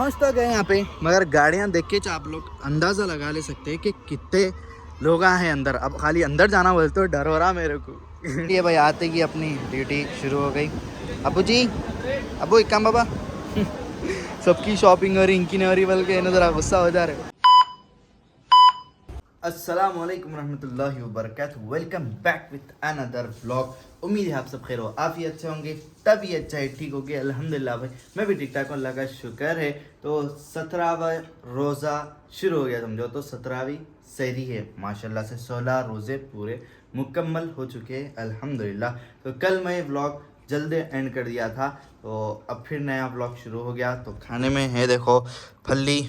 पहुँच तो गए यहाँ पे, मगर गाड़ियाँ देख के आप लोग अंदाज़ा लगा ले सकते हैं कि कितने लोग हैं अंदर। अब खाली अंदर जाना बोलते तो डर हो रहा मेरे को। ये भाई आते ही अपनी ड्यूटी शुरू हो गई। अबू जी, अबू एक काम बाबा। सबकी शॉपिंग हो रही, इनकी नहीं हो रही, बल्कि ना ज़रा गुस्सा हो जा रहे। अस्सलामुअलैकुम रहमतुल्लाहि व बरकातुहू। Welcome back with another vlog. उम्मीद है आप सब खैर हो आफियत से होंगे, तबीयत चाहे ठीक होगी। अल्हम्दुलिल्लाह भाई मैं भी ठीक ठाक हूँ, अल्लाह का शुक्र है। तो 17वां रोज़ा शुरू हो गया समझो, तो 17वीं सहरी है माशाल्लाह से। 16 रोज़े पूरे मुकम्मल हो चुके हैं अल्हम्दुलिल्लाह। तो कल मैं व्लॉग जल्दी एंड कर दिया था, तो अब फिर नया व्लॉग शुरू हो गया। तो खाने में है देखो फली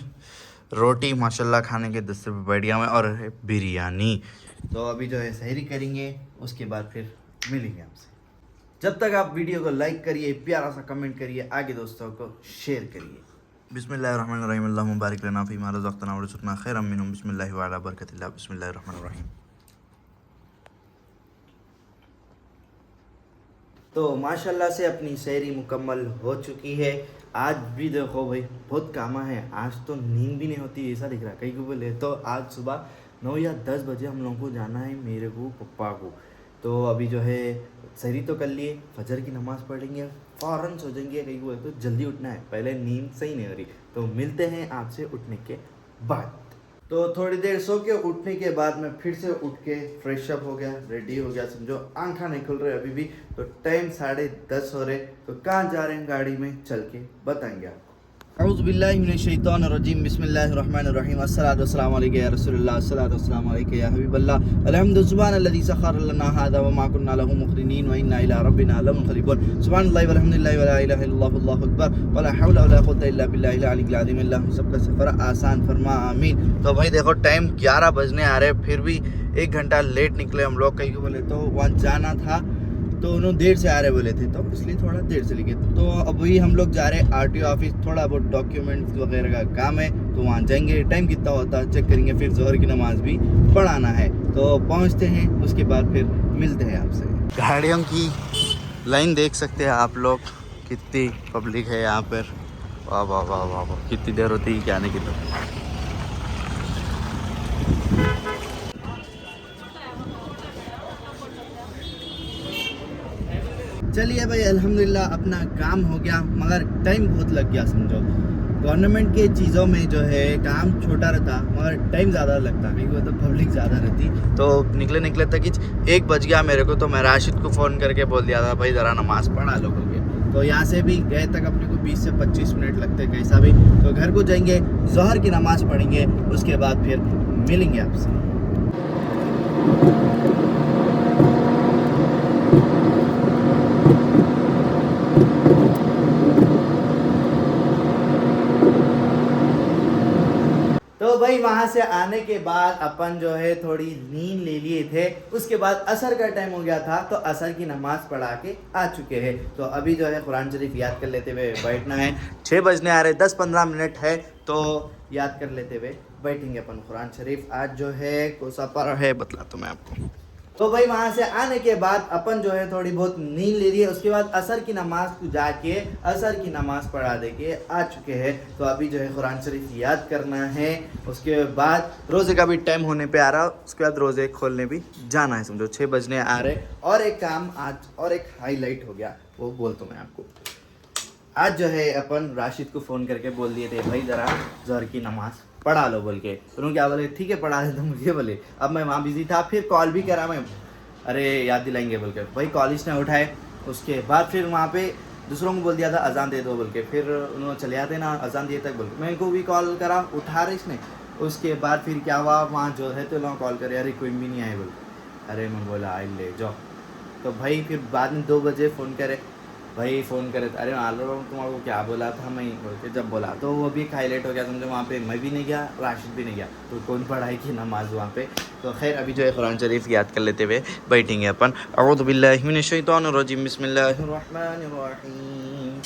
रोटी माशाल्लाह, खाने के 10 रुपये बढ़िया में, और बिरयानी। तो अभी जो है सहरी करेंगे, उसके बाद फिर मिलेंगे आपसे। जब तक आप वीडियो को लाइक करिए, प्यारा सा कमेंट करिए, आगे दोस्तों को शेयर करिए। बिस्मिल्लाहिर्रहमानिर्रहीम, अल्लाहुम्मा बारिक लना फीमा रज़क़तना व रज़ुक़ना खैरम मिन्हु, बिस्मिल्लाहि व अला बरकतिल्लाह, बिस्मिल्लाहिर्रहमानिर्रहीम। तो माशाल्लाह से अपनी सहरी मुकम्मल हो चुकी है। आज भी देखो भाई बहुत काम है, आज तो नींद भी नहीं होती ऐसा दिख रहा है कहीं को बोले। तो आज सुबह 9 या 10 बजे हम लोगों को जाना है, मेरे को पप्पा को। तो अभी जो है सहरी तो कर लिए, फजर की नमाज़ पढ़ेंगे, फ़ौरन सो जाएंगे। कहीं को बोले तो जल्दी उठना है, पहले नींद सही नहीं हो रही। तो मिलते हैं आपसे उठने के बाद। तो थोड़ी देर सो के उठने के बाद मैं फिर से उठ के फ्रेश अप हो गया, रेडी हो गया समझो। आंखा नहीं खुल रहे अभी भी। तो टाइम 10:30 हो रहे। तो कहाँ जा रहे हैं गाड़ी में, चल के बताएंगे आपको। औज़ु बिल्लाहि मिनश शैतानिर्रजीम, बिस्मिल्लाहिर्रहमानिर्रहीम, अस्सलातु वस्सलामु अलैका या रसूलल्लाह, अस्सलातु वस्सलामु अलैका या हबीबल्लाह, अल्हम्दु सुब्हानल्लज़ी सख़्ख़र लना हाज़ा व मा कुन्ना लहू मुक़रिनीन व इन्ना इला रब्बिना लमुनक़लिबून। सुब्हानल्लाहि वल्हम्दुलिल्लाहि व ला इलाहा इल्लल्लाहु वल्लाहु अकबर व ला हौला व ला कुव्वता इल्ला बिल्लाहिल अलिय्यिल अज़ीम। अल्लाह सबका सफ़र आसान फरमा, आमीन। तो भाई देखो टाइम 11 बजने आ रहे, फिर भी 1 घंटा लेट निकले हम लोग। कहीं को बोले तो वहाँ जाना था, तो उन्होंने देर से आ रहे बोले थे, तो इसलिए थोड़ा देर से लेके। तो अभी हम लोग जा रहे हैं आरटीओ ऑफिस, थोड़ा बहुत डॉक्यूमेंट्स वगैरह का काम है, तो वहाँ जाएंगे। टाइम कितना होता है चेक करेंगे, फिर ज़ोहर की नमाज भी पढ़ाना है। तो पहुँचते हैं, उसके बाद फिर मिलते हैं आपसे। गाड़ियों की लाइन देख सकते हैं आप लोग, कितनी पब्लिक है यहाँ पर। वाह वाह वाह वाह वाह, कितनी देर होती है क्या आने की। तो चलिए भाई अल्हम्दुलिल्लाह अपना काम हो गया, मगर टाइम बहुत लग गया समझो। गवर्नमेंट के चीज़ों में जो है काम छोटा रहता, मगर टाइम ज़्यादा लगता, क्योंकि तो पब्लिक ज़्यादा रहती। तो निकले तक ही 1 बज गया मेरे को। तो मैं राशिद को फ़ोन करके बोल दिया था भाई ज़रा नमाज़ पढ़ा लो करके। तो यहाँ से भी गए तक अपने को 20 से 25 मिनट लगते कैसा भी। तो घर को जाएंगे, ज़ोहर की नमाज़ पढ़ेंगे, उसके बाद फिर मिलेंगे आपसे। तो भाई वहाँ से आने के बाद अपन जो है थोड़ी नींद ले लिए थे। उसके बाद असर का टाइम हो गया था, तो असर की नमाज़ पढ़ा के आ चुके हैं। तो अभी जो है कुरान शरीफ याद कर लेते हुए बैठना है। 6 बजने आ रहे, 10-15 मिनट है, तो याद कर लेते हुए बैठेंगे अपन कुरान शरीफ। आज जो है कोसा पर है बतलाता हूँ मैं आपको। तो भाई वहाँ से आने के बाद अपन जो है थोड़ी बहुत नींद ले लिए। उसके बाद असर की नमाज को जाके असर की नमाज पढ़ा दे के आ चुके हैं। तो अभी जो है कुरान शरीफ याद करना है। उसके बाद रोज़े का भी टाइम होने पे आ रहा, उसके बाद रोज़े खोलने भी जाना है समझो। 6 बजने आ रहे। और एक काम आज, और एक हाईलाइट हो गया, वो बोलता हूँ मैं आपको। आज जो है अपन राशिद को फ़ोन करके बोल दिए थे भाई ज़रा ज़ोहर की नमाज़ पढ़ा लो बोल के। उन्होंने क्या बोले, ठीक है पढ़ा दे। तो मुझे बोले, अब मैं वहाँ बिजी था, फिर कॉल भी करा मैं, अरे याद दिलाएंगे बोल के। भाई कॉलेज ने उठाए। उसके बाद फिर वहाँ पे दूसरों को बोल दिया था अजान दे दो बोल के। फिर उन्होंने चले आते ना अजान दिए तक बोल के। मैं को भी कॉल करा, उठा रहे इसने। उसके बाद फिर क्या हुआ, वहाँ जो है तो लोग कॉल करे, अरे कोई भी नहीं आए बोल। अरे मैं बोला आई ले जाओ। तो भाई फिर बाद में 2 बजे फ़ोन करे, भाई फ़ोन करे, अरे आलो तुम्हारे को क्या बोला था मैं बोल के। जब बोला तो वो भी हाईलाइट हो गया समझो। वहाँ पे मैं भी नहीं गया, राशिद भी नहीं गया, तो कौन पढ़ाई की नमाज वहाँ पे। तो खैर अभी जो है कुरान शरीफ याद कर लेते हुए बैठेंगे अपन। औज़ु बिल्लाहि मिनश शैतानिर रजीम, बिस्मिल्लाहिर रहमानिर रहीम,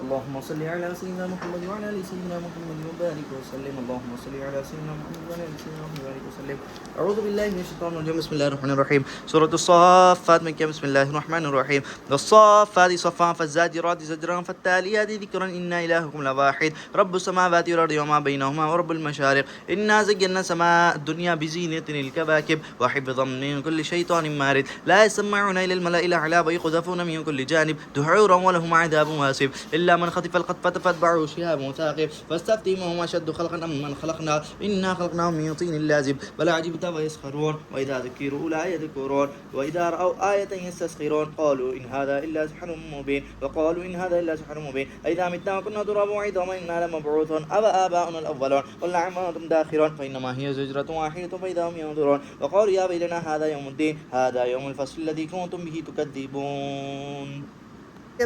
अल्लाहुम्मा सल्लि अला सय्यिदिना मुहम्मद व अला आलि सय्यिदिना मुहम्मद व बारिक व सल्लिम अल्लाहुम्मा सल्लि अला सय्यिदिना मुहम्मद व अला आलि सय्यिदिना मुहम्मद व बारिक व सल्लिम अऊज़ु बिल्लाहि मिनश शैतानिर रजीम बिस्मिल्लाहिर रहमानिर रहीम सूरतुस साफ़्फ़ात में क्या बिस्मिल्लाहिर रहमानिर रहीम वस्साफ़्फ़ाति सफ़्फ़ा फ़ज़्ज़ाजिराति ज़ज्रा फ़त्तालियाति ज़िक्रन इन्ना इलाहकुम लवाहिद रब्बुस समावाति वल अर्दि व मा बैनहुमा व रब्बुल मशारिक़ इन्ना ज़य्यना समाअ दुनिया बिज़ीनतिल कवाकिब व हिफ़्ज़म मिन कुल्लि शैतानिन मारिद ला यस्मऊना इलल मलाइल अअला व युक़ज़फ़ूना मिन कुल्लि जानिब दुहूरन व लहुम अज़ाबुन वासिब इल्ला मन ख़तिफ़ल ख़त्फ़त फ़अत्बअहु शिहाबुन साक़िब फ़ास्तफ़्तिहिम अहुम अशद्दु ख़ल्क़न अम्मन ख़लक़ना इन्ना ख़लक़नाहुम मिन तीनिल लाज़िब बल अजिबत व यस्ख़रून व इज़ा ज़ुक्किरू ला यज़कुरून व इज़ा रअव आयतन यस्तस्ख़िरून क़ालू इन हाज़ा इल्ला सिह्रुम मुबीन व क़ालू इन हाज़ा इल्ला सिह्रुम मुबीन अइज़ा मित्ना व कुन्ना तुराबन व इज़ामन इन्ना लमबऊसून अब आबाउना अल-अव्वलून क़ुल नअम व अंतुम दाख़िरून फ़इन्नमा हिय ज़जरतुन वाहिदतुन फ़इज़ा हुम यंज़ुरून व क़ालू या वैलना हाज़ा यौमुद्दीन हाज़ा यौमुल फ़स्ल लज़ी कुन्तुम बिही तुकज़्ज़िबून।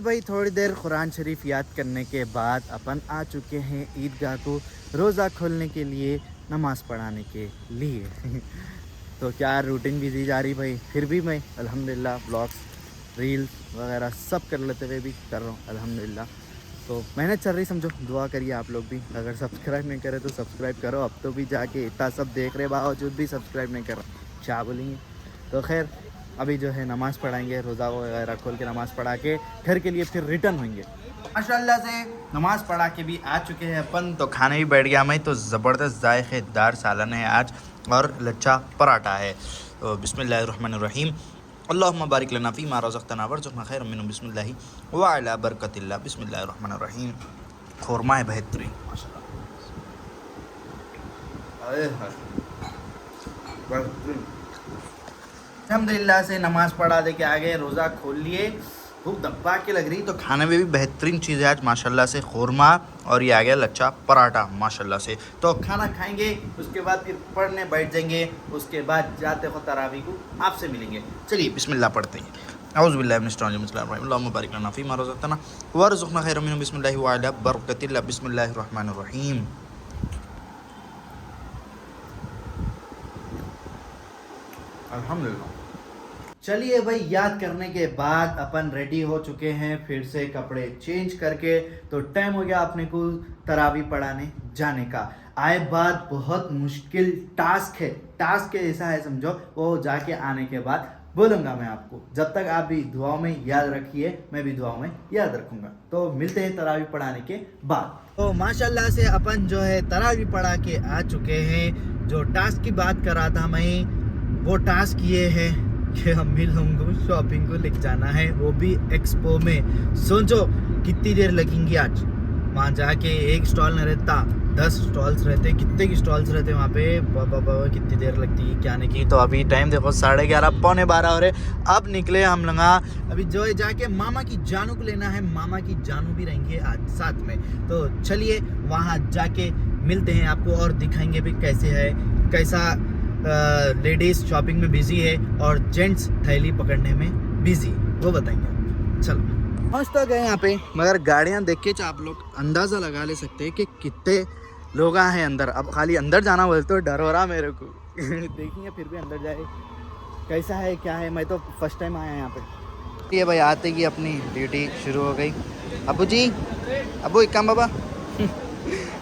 भाई थोड़ी देर कुरान शरीफ याद करने के बाद अपन आ चुके हैं ईदगाह को रोज़ा खोलने के लिए, नमाज़ पढ़ाने के लिए तो क्या रूटीन बिजी जा रही भाई, फिर भी मैं अल्हम्दुलिल्लाह ब्लॉग्स रील्स वगैरह सब कर लेते हुए भी कर रहा हूँ अल्हम्दुलिल्लाह। तो मेहनत चल रही, समझो दुआ करिए आप लोग भी, अगर सब्सक्राइब नहीं करे तो सब्सक्राइब करो। अब तो भी जाके इतना सब देख रहे बावजूद भी सब्सक्राइब नहीं कर रहा, क्या बोलेंगे। तो खैर अभी जो है नमाज़ पढ़ाएंगे, रोज़ा वगैरह खोल के नमाज़ पढ़ा के घर के लिए फिर रिटर्न होंगे। माशाल्लाह से नमाज़ पढ़ा के भी आ चुके हैं अपन, तो खाने भी बैठ गया मैं। तो ज़बरदस्त जायकेदार सालन है आज और लच्छा पराठा है। तो बिस्मिल्लाहिर्रहमानिर्रहीम अल्लाहुम्मा बारिक लना फ़ीमा रज़क़तना वरज़ुक़ना खैरम मिन्हु बिस्मिल्लाहि व अला बरकतिल्लाह बिस्मिल्लाहिर्रहमानिर्रहीम। खुरमा है बेहतरीन माशाल्लाह। अल्हम्दुलिल्लाह से नमाज़ पढ़ा दे के आ गए, रोज़ा खोल लिए, भूख दबा के लग रही। तो खाने में भी बेहतरीन चीज़ है आज माशाल्लाह से, खुरमा और ये आ गया लच्छा पराठा माशाल्लाह से। तो खाना खाएंगे, उसके बाद फिर पढ़ने बैठ जाएंगे, उसके बाद जाते हो तरावी को आपसे मिलेंगे। चलिए बिस्मिल्लाह पढ़ते हैं। औज़ु बिल्लाहि मिनश शैतानिर रजीम अल्लाहुम्मा बारिक लना फ़ीमा रज़क़तना वरज़ुक़ना खैरम मिन्हु बिस्मिल्लाहि व अला बरकतिल्लाह बिस्मिल्लाहिर्रहमानिर्रहीम। अल्हम्दुलिल्लाह। चलिए भाई, याद करने के बाद अपन रेडी हो चुके हैं, फिर से कपड़े चेंज करके तो टाइम हो गया अपने को तरावी पढ़ाने जाने का। आए बात बहुत मुश्किल टास्क है, टास्क ऐसा है समझो, वो जाके आने के बाद बोलूँगा मैं आपको। जब तक आप भी दुआओं में याद रखिए, मैं भी दुआओं में याद रखूँगा। तो मिलते हैं तरावी पढ़ाने के बाद। तो माशाल्लाह से अपन जो है तरावी पढ़ा के आ चुके हैं। जो टास्क की बात कर रहा था मैं, वो टास्क ये है कि अम्मी लोगों को शॉपिंग को लेके जाना है, वो भी एक्सपो में। सोचो कितनी देर लगेंगी आज वहाँ जाके, एक स्टॉल न रहता 10 स्टॉल्स रहते, कितने की स्टॉल्स रहते वहाँ पे, बाबा कितनी देर लगती है क्या आने की। तो अभी टाइम देखो 11:30 पौने 12 हो रहे, अब निकले हम लोग। अभी जो है जाके मामा की जानू को लेना है, मामा की जानू भी रहेंगे आज साथ में। तो चलिए वहाँ जाके मिलते हैं आपको और दिखाएंगे भी कैसे है, कैसा लेडीज़ शॉपिंग में बिजी है और जेंट्स थैली पकड़ने में बिजी, वो बताएंगे। चलो पहुँच तो गए यहाँ पे, मगर गाड़ियाँ देख के आप लोग अंदाज़ा लगा ले सकते हैं कि कितने लोग हैं अंदर। अब खाली अंदर जाना बोले तो डर हो रहा मेरे को देखेंगे फिर भी अंदर जाए कैसा है क्या है। मैं तो फर्स्ट टाइम आया यहाँ पे। ये भाई आते ही अपनी ड्यूटी शुरू हो गई। अबू जी, अबू एक काम बाबा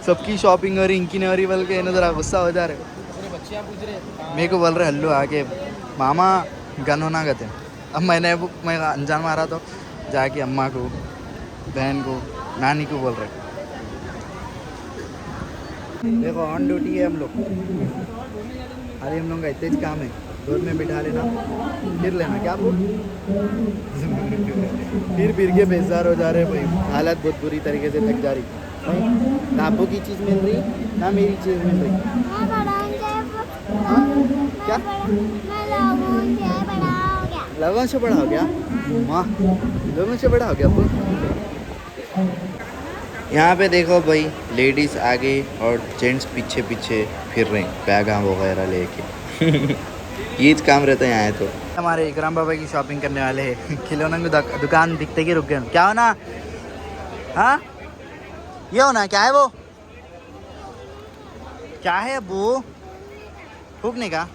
सबकी शॉपिंग हो रही, इनकी नहीं हो रही, बल्कि ज़रा गुस्सा हो जा रहे। मेरे को बोल रहे हल्लू आके मामा गन होना गते। अब मैं अनजान मारा तो जाके अम्मा को, बहन को, नानी को बोल रहे। देखो ऑन ड्यूटी है हम लोग, अरे हम लोग का इतना काम है, दूर में बिठा लेना, फिर लेना क्या बोल फिर के बेजार हो जा रहे भाई। हालत बहुत बुरी तरीके से थक जा रही, ना आपको की चीज़ मिल रही ना मेरी चीज़ मिल रही। हाँ क्या लगन से बड़ा हो गया, माँ लगन से बड़ा हो गया आपको। यहाँ पे देखो भाई, लेडीज़ आगे और जेंट्स पीछे पीछे फिर रहे हैं बैगा वगैरह लेके ये काम रहता है यहाँ। तो हमारे इकराम बाबा की शॉपिंग करने वाले हैं, खिलौना की दुकान दिखते कि रुक गए। क्या होना, हाँ ये होना, क्या है वो, क्या है वो फूकने का,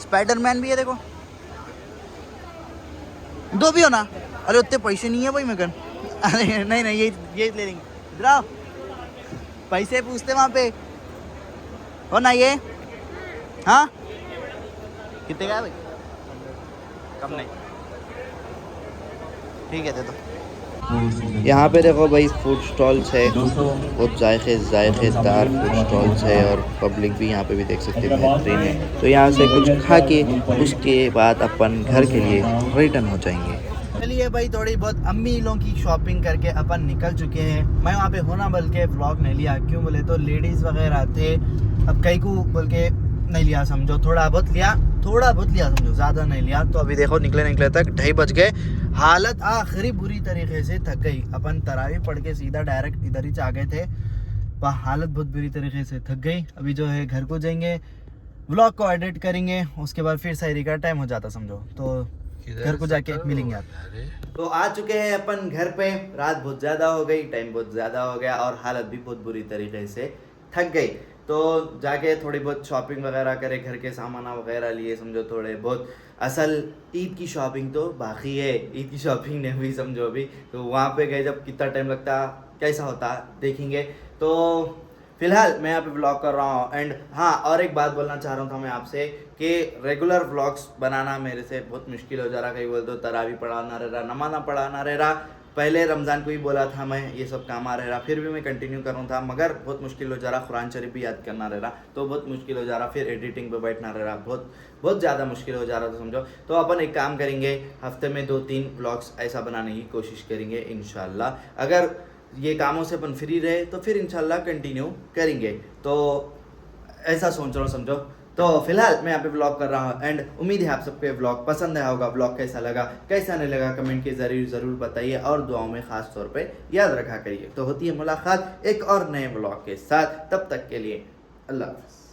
स्पाइडरमैन भी है देखो, दो भी होना। अरे उतने पैसे नहीं है भाई मैं अरे नहीं नहीं, ये ले लेंगे। इधर आओ, पैसे पूछते वहाँ पे हो ना ये। हाँ कितने का है भाई? कम नहीं, ठीक है दे दो। यहाँ पे देखो भाई फूड स्टॉल्स है, बहुत जायकेदार फूड स्टॉल्स है और पब्लिक भी यहाँ पे भी देख सकते हैं बेहतरीन है। तो यहाँ से कुछ खा के उसके बाद अपन घर के लिए रिटर्न हो जाएंगे। चलिए भाई, थोड़ी बहुत अम्मी लोगों की शॉपिंग करके अपन निकल चुके हैं। मैं वहाँ पे होना बल्कि व्लॉग नहीं लिया, क्यों बोले तो लेडीज़ वगैरह थे, अब कई को बोल के नहीं लिया समझो, थोड़ा बहुत लिया समझो, ज़्यादा नहीं लिया। तो अभी देखो निकले तक 2:30 बज गए, हालत आखिरी बुरी तरीके से थक गई। अपन तरावी पढ़ के सीधा डायरेक्ट इधर ही आ गए थे, पर हालत बहुत बुरी तरीके से थक गई। अभी जो है घर को जाएंगे, व्लॉग को एडिट करेंगे, उसके बाद फिर सहरी का टाइम हो जाता समझो, तो घर को जाके मिलेंगे आप। तो आ चुके हैं अपन घर पे, रात बहुत ज़्यादा हो गई, टाइम बहुत ज़्यादा हो गया और हालत भी बहुत बुरी तरीके से थक गई। तो जाके थोड़ी बहुत शॉपिंग वगैरह करे, घर के सामान वगैरह लिए समझो थोड़े बहुत। असल ईद की शॉपिंग तो बाकी है, ईद की शॉपिंग नहीं हुई समझो अभी। तो वहाँ पे गए, जब कितना टाइम लगता कैसा होता देखेंगे। तो फिलहाल मैं यहाँ पे व्लॉग कर रहा हूँ। एंड हाँ, और एक बात बोलना चाह रहा था मैं आपसे कि रेगुलर व्लॉग्स बनाना मेरे से बहुत मुश्किल हो जा रहा। कहीं बोल दो तरावी पढ़ाना रह रहा, नमाज़ पढ़ाना रह रहा। पहले रमज़ान को ही बोला था मैं, ये सब काम आ रहा, फिर भी मैं कंटिन्यू कर रहा था, मगर बहुत मुश्किल हो जा रहा। कुरान शरीफ भी याद करना रह रहा, तो बहुत मुश्किल हो जा रहा। फिर एडिटिंग पे बैठना रह रहा, बहुत ज़्यादा मुश्किल हो जा रहा था समझो। तो अपन एक काम करेंगे, हफ्ते में 2-3 व्लॉग्स ऐसा बनाने की कोशिश करेंगे इंशाल्लाह। अगर ये कामों से अपन फ्री रहे तो फिर इंशाल्लाह कंटिन्यू करेंगे। तो ऐसा सोच रहा हूँ समझो। तो फिलहाल मैं यहाँ पे व्लॉग कर रहा हूँ एंड उम्मीद है आप सबको व्लॉग पसंद आया होगा। व्लॉग कैसा लगा कैसा नहीं लगा कमेंट के जरिए ज़रूर बताइए और दुआओं में ख़ास तौर पे याद रखा करिए। तो होती है मुलाकात एक और नए व्लॉग के साथ, तब तक के लिए अल्लाह हाफ़िज़।